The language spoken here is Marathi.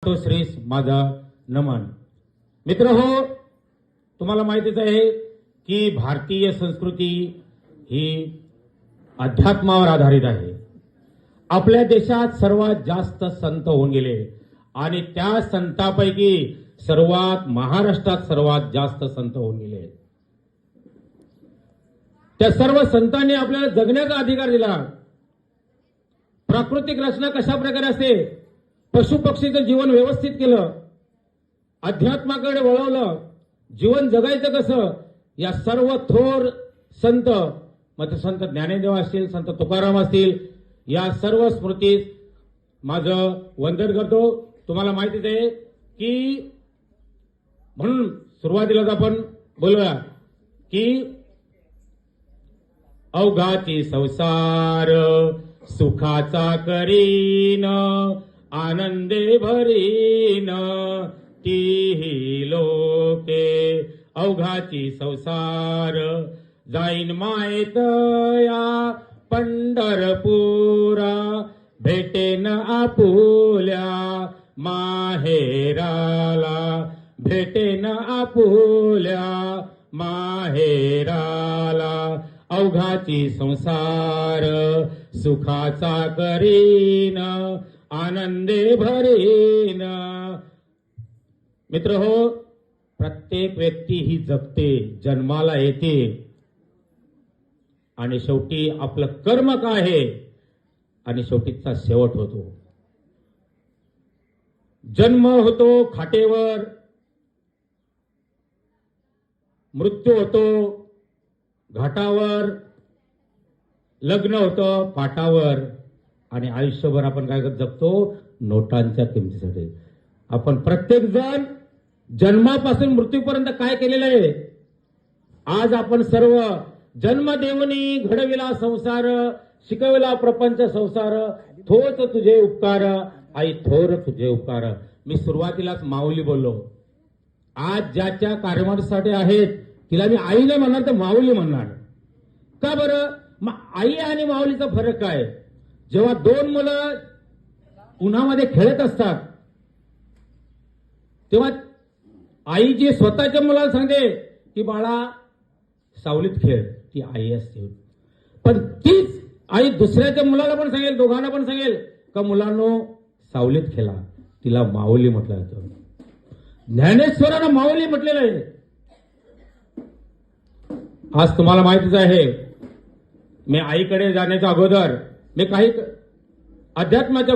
मातोश्रीस माझं नमन. मित्र हो, तुम्हाला माहितीच आहे की भारतीय संस्कृती ही अध्यात्मावर आधारित आहे. आपल्या देशात सर्वात जास्त संत होऊन गेले आणि त्या संतांपैकी सर्वात महाराष्ट्रात सर्वात जास्त संत होऊन गेले. त्या सर्व संतांनी आपल्याला जगण्याचा अधिकार दिला. प्राकृतिक रचना कशा प्रकारे असते, पशु पक्षीचं जीवन व्यवस्थित केलं, अध्यात्माकडे वळवलं, जीवन जगायचं कसं, या सर्व थोर संत, मग संत ज्ञानेदेव असतील, संत तुकाराम असतील, या सर्व स्मृतीस माझं वंदन करतो. तुम्हाला माहितीच आहे की म्हणून सुरुवातीलाच आपण बोलूया की अवघाची संसार सुखाचा करीन, आनंदे भरीन तीही लोके. अवघाची संसार जाईन मायेतया पंढरपुरा, भेटेन आपुल्या माहेराला, भेटेन आपुल्या माहेराला. अवघाची संसार सुखाचा करीन, आनंदे भरीन. मित्र हो, प्रत्येक व्यक्ती ही जगते, जन्माला येते आणि शेवटी आपलं कर्म काय आहे आणि शेवटीचा शेवट होतो. जन्म होतो खाटेवर, मृत्यू होतो घाटावर, लग्न होतं पाटावर आणि आयुष्यभर आपण काय जगतो, नोटांच्या किमतीसाठी. आपण प्रत्येक जण जन्मापासून मृत्यूपर्यंत काय केलेलं आहे. आज आपण सर्व जन्म देवनी घडविला संसार, शिकविला प्रपंच संसार, थोच तुझे उपकार आई, थोर तुझे उपकार. मी सुरुवातीलाच माऊली बोललो. आज ज्याच्या कार्यक्रमासाठी आहेत तिला मी आई नाही म्हणणार तर माऊली म्हणणार. का बरं? मग आई आणि माऊलीचा फरक काय? जेव्हा दोन मुलं उन्हामध्ये खेळत असतात तेव्हा आई जी स्वतःच्या मुलाला सांगते की बाळा सावलीत खेळ, ती आई असते. पण तीच आई दुसऱ्याच्या मुलाला पण सांगेल, दोघांना पण सांगेल का मुलांनो सावलीत खेळा, तिला माऊली म्हटलं जातं. ज्ञानेश्वरानं माऊली म्हटलेलं आहे. आज तुम्हाला माहितीच आहे, मी आईकडे जाण्याच्या अगोदर मी काही अध्यात्माच्या